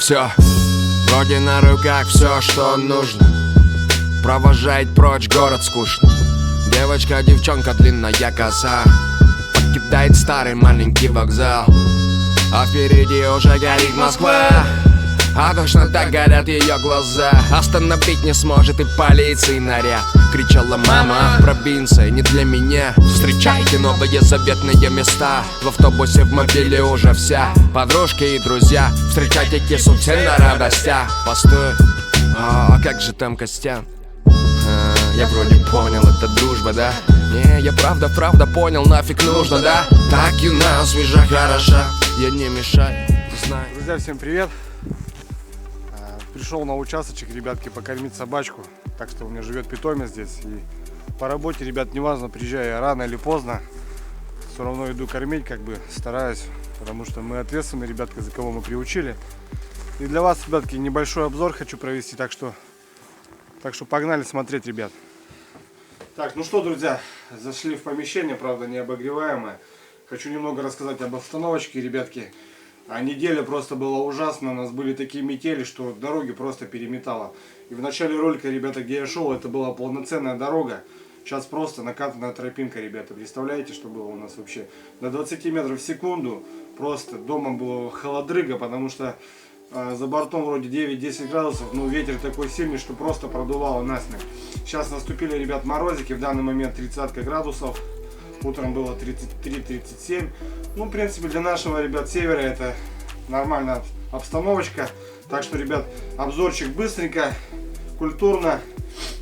Все, вроде на руках все, что нужно. Провожает прочь город скучный. Девочка, девчонка, длинная коса покидает старый маленький вокзал, а впереди уже горит Москва. А точно так горят ее глаза. Остановить не сможет и полиции наряд. Кричала мама, провинция не для меня. Встречайте новые заветные места. В автобусе, в мобиле уже вся. Подружки и друзья. Встречайте кису все на радостях. Постой, а как же там Костян? Я вроде понял, это дружба, да? Не, я правда понял, нафиг нужно, да? Так юна, свежа, хороша. Я не мешаю, знаю. Друзья, всем привет! Пришел на участочек, ребятки, покормить собачку. Так что у меня живет питомец здесь. И по работе, ребят, неважно, приезжаю я рано или поздно, все равно иду кормить, как бы стараюсь. Потому что мы ответственны, ребятки, за кого мы приучили. И для вас, ребятки, небольшой обзор хочу провести. Так что погнали смотреть, ребят. Так, ну что, друзья, зашли в помещение, правда, не обогреваемое. Хочу немного рассказать об обстановочке, ребятки. А неделя просто была ужасна, у нас были такие метели, что дороги просто переметало. И в начале ролика, ребята, где я шел, это была полноценная дорога. Сейчас просто накатанная тропинка, ребята. Представляете, что было у нас вообще? До 20 метров в секунду. Просто дома было холодрыга, потому что за бортом вроде 9-10 градусов, но ветер такой сильный, что просто продувало насмерть. Сейчас наступили, ребят, морозики, в данный момент 30 градусов. Утром было 33-37. Ну, в принципе, для нашего, ребят, севера это нормальная обстановочка. Так что, ребят, обзорчик быстренько, культурно,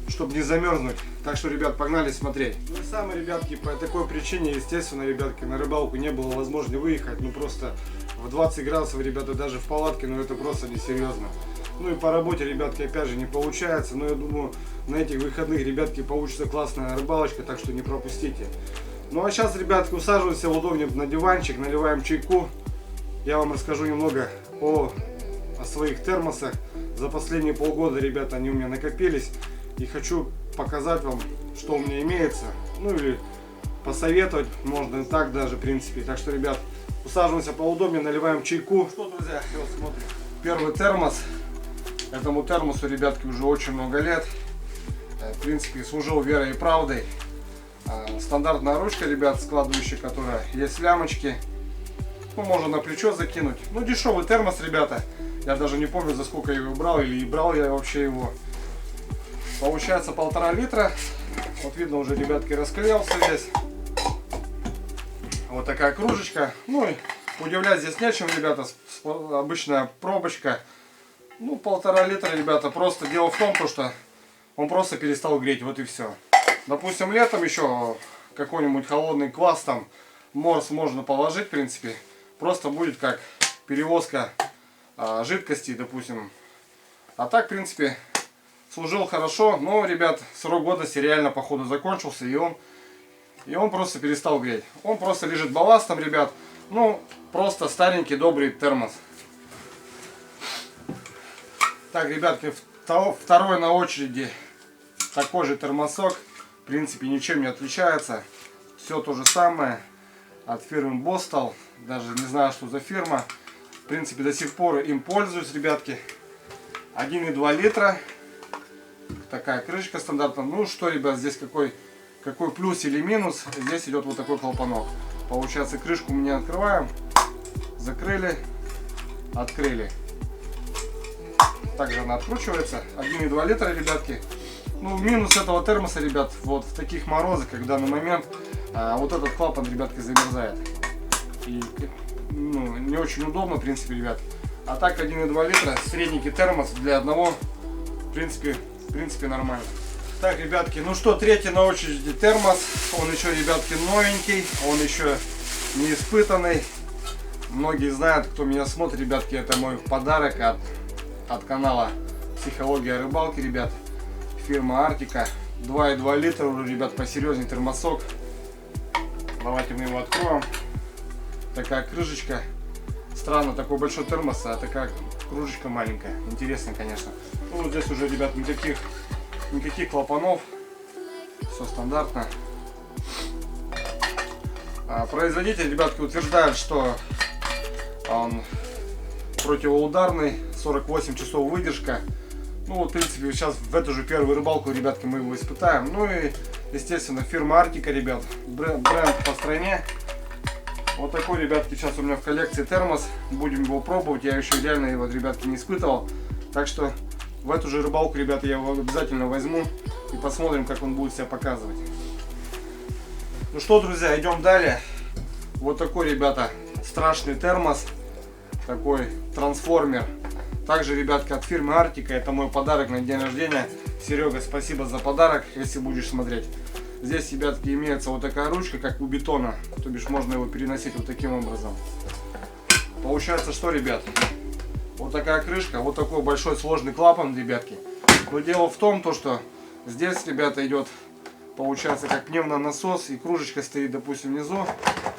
чтобы не замерзнуть. Так что, ребят, погнали смотреть. Ну и самые, ребятки, по такой причине, естественно, ребятки, на рыбалку не было возможно выехать. Ну, просто в 20 градусов, ребята, даже в палатке, но это просто несерьезно. Ну и по работе, ребятки, опять же, не получается. Но я думаю, на этих выходных, ребятки, получится классная рыбалочка, так что не пропустите. Ну а сейчас, ребятки, усаживаемся удобнее на диванчик, наливаем чайку. Я вам расскажу немного о своих термосах. За последние полгода, ребята, они у меня накопились. И хочу показать вам, что у меня имеется. Ну или посоветовать, можно и так даже, в принципе. Так что, ребят, усаживаемся поудобнее, наливаем чайку. Что, друзья, вот смотрим. Первый термос. Этому термосу, ребятки, уже очень много лет. В принципе, служил верой и правдой. Стандартная ручка, ребят, складывающая, которая есть лямочки. Ну, можно на плечо закинуть. Ну, дешевый термос, ребята. Я даже не помню, за сколько я его брал, или брал я вообще его. Получается 1,5 литра. Вот видно, уже, ребятки, расклеился весь. Вот такая кружечка. Ну, и удивлять здесь нечем, ребята. Обычная пробочка. Ну, 1,5 литра, ребята. Просто дело в том, что он просто перестал греть. Вот и все. Допустим, летом еще какой-нибудь холодный квас, там, морс можно положить, в принципе. Просто будет как перевозка жидкости, допустим. А так, в принципе, служил хорошо. Но, ребят, срок годности реально, походу, закончился. И он просто перестал греть. Он просто лежит балластом, ребят. Ну, просто старенький, добрый термос. Так, ребятки, второй на очереди такой же термосок. В принципе, ничем не отличается. Все то же самое. От фирмы Bostal. Даже не знаю, что за фирма. В принципе, до сих пор им пользуюсь, ребятки. 1,2 литра. Такая крышка стандартная. Ну что, ребят, здесь какой плюс или минус. Здесь идет вот такой клапанок. Получается, крышку мы не открываем. Закрыли. Открыли. Также она откручивается. 1,2 литра, ребятки. Ну, минус этого термоса, ребят, вот в таких морозах, как в данный момент, вот этот клапан, ребятки, замерзает. И, ну, не очень удобно, в принципе, ребят. А так 1,2 литра, средненький термос для одного, в принципе, нормально. Так, ребятки, ну что, третий на очереди термос. Он еще, ребятки, новенький, он еще не испытанный. Многие знают, кто меня смотрит, ребятки, это мой подарок от канала Психология рыбалки, ребят. Фирма Артика. 2,2 литра уже, ребят, посерьезнее термосок. Давайте мы его откроем. Такая крышечка. Странно, такой большой термос, а такая кружечка маленькая. Интересно, конечно. Ну, здесь уже, ребят, никаких клапанов. Все стандартно. Производитель, ребятки, утверждает, что он противоударный, 48 часов выдержка. Ну вот, в принципе, сейчас в эту же первую рыбалку, ребятки, мы его испытаем. Ну и, естественно, фирма Арктика, ребят, бренд по стране. Вот такой, ребятки, сейчас у меня в коллекции термос. Будем его пробовать, я еще реально его, ребятки, не испытывал. Так что в эту же рыбалку, ребята, я его обязательно возьму и посмотрим, как он будет себя показывать. Ну что, друзья, идем далее. Вот такой, ребята, страшный термос, такой трансформер. Также, ребятки, от фирмы Арктика, это мой подарок на день рождения. Серега, спасибо за подарок, если будешь смотреть. Здесь, ребятки, имеется вот такая ручка, как у бетона, то бишь можно его переносить вот таким образом. Получается, что, ребят, вот такая крышка, вот такой большой сложный клапан, ребятки. Но дело в том, что здесь, ребята, идет, получается, как пневмонасос, и кружечка стоит, допустим, внизу.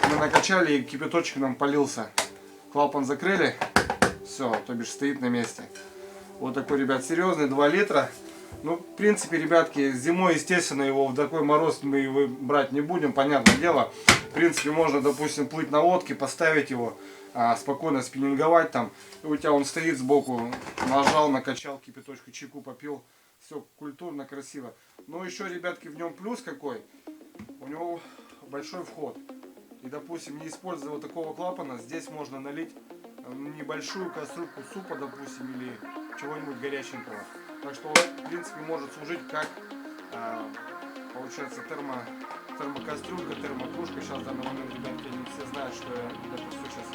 Мы накачали, и кипяточек нам полился. Клапан закрыли, все, то бишь стоит на месте. Вот такой, ребят, серьезный, 2 литра. Ну, в принципе, ребятки, зимой, естественно, его в такой мороз мы его брать не будем, понятное дело. В принципе, можно, допустим, плыть на лодке, поставить его, спокойно спиннинговать там. И у тебя он стоит сбоку, нажал, накачал кипяточку, чайку попил. Все культурно, красиво. Но еще, ребятки, в нем плюс какой. У него большой вход. И, допустим, не используя вот такого клапана, здесь можно налить небольшую кастрюльку супа, допустим, или чего-нибудь горяченького. Так что он, в принципе, может служить как, получается, термокастрюлька, термокружка. Сейчас в данный момент, ребятки, не все знают, что это все сейчас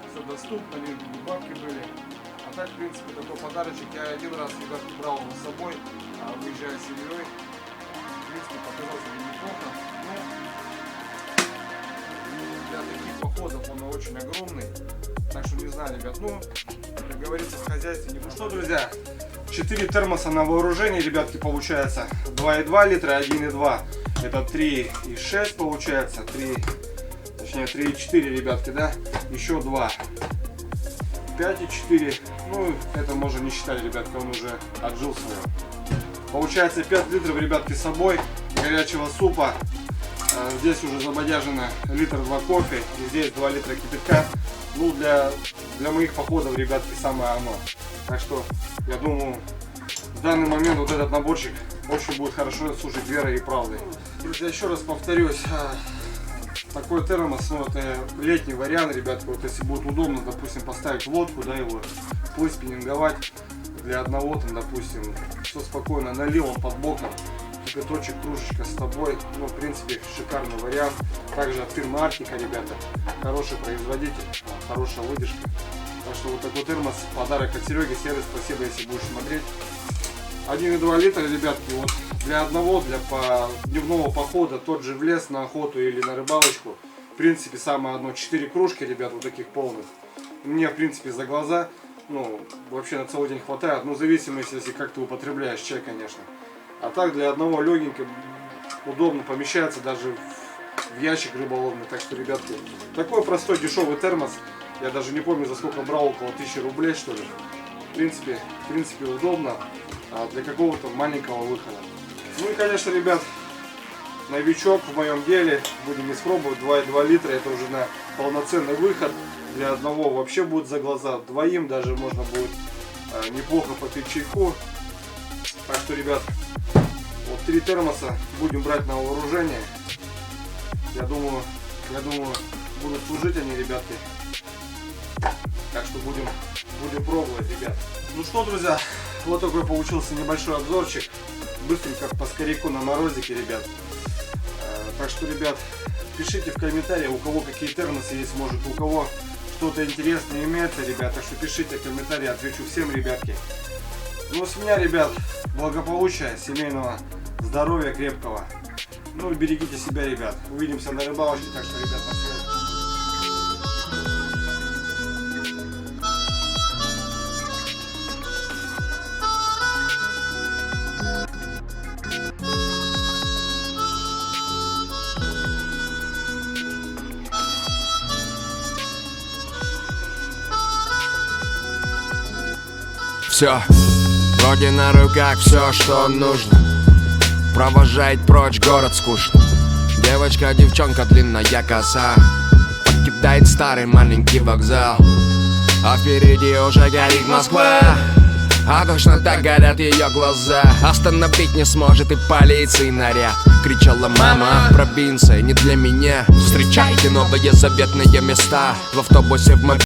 все доступно, лишь бы бабки были. А так, в принципе, такой подарочек. Я один раз, ребятки, брал его с собой, выезжая с семьей. В принципе, показался неплохо. Но для таких походов он очень огромный. Так что не знаю, ребят, ну, как говорится, в хозяйстве не. Ну что, друзья, 4 термоса на вооружении, ребятки, получается. 2,2 литра, 1,2. Это 3,6 получается. 3,4, ребятки, да? Еще 2. 5,4. Ну, это можно не считать, ребятки, он уже отжил свое. Получается 5 литров, ребятки, с собой. Горячего супа. Здесь уже забодяжено литр 2 кофе. И здесь 2 литра кипятка. Ну, для моих походов, ребятки, самое оно. Так что, я думаю, в данный момент вот этот наборчик очень будет хорошо служить верой и правдой. Друзья, еще раз повторюсь, такой термос, ну, это летний вариант, ребятки. Вот если будет удобно, допустим, поставить в лодку, да, его плыть, спиннинговать для одного, там, допустим, все спокойно, налил он под боком, кипяточек, кружечка с тобой. Ну, в принципе, шикарный вариант. Также от фирмы Арктика, ребята, хороший производитель, хорошая выдержка. Так что вот такой термос, подарок от Сереги. Серый, спасибо, если будешь смотреть. 1,2 литра, ребятки, вот для одного, для дневного похода, тот же в лес, на охоту или на рыбалочку. В принципе, самое одно, 4 кружки, ребят, вот таких полных. Мне, в принципе, за глаза, ну, вообще на целый день хватает. Ну, в зависимости, если как ты употребляешь чай, конечно. А так, для одного легенько, удобно помещается даже в ящик рыболовный. Так что, ребятки, такой простой дешевый термос. Я даже не помню, за сколько брал, около 1000 рублей, что ли. В принципе, удобно для какого-то маленького выхода. Ну и, конечно, ребят, новичок в моем деле. Будем испробовать 2,2 литра. Это уже на полноценный выход. Для одного вообще будет за глаза. Двоим даже можно будет неплохо попить чайку. Так что, ребят, вот 3 термоса будем брать на вооружение. Я думаю, будут служить они, ребятки. Так что будем пробовать, ребят. Ну что, друзья, вот такой получился небольшой обзорчик. Быстренько по скоряку на морозике, ребят. Так что, ребят, пишите в комментариях, у кого какие термосы есть, может, у кого что-то интересное имеется, ребят. Так что пишите в комментарии, отвечу всем, ребятки. Ну, с меня, ребят, благополучия, семейного здоровья крепкого. Ну и берегите себя, ребят. Увидимся на рыбалочке, так что, ребят, на связи. Все, вроде на руках все, что нужно. Провожает прочь город скучный. Девочка, девчонка, длинная коса покидает старый маленький вокзал. А впереди уже горит Москва, а точно так горят ее глаза. Остановить не сможет и полиции наряд. Кричала мама, провинция не для меня. Встречайте новые заветные места. В автобусе в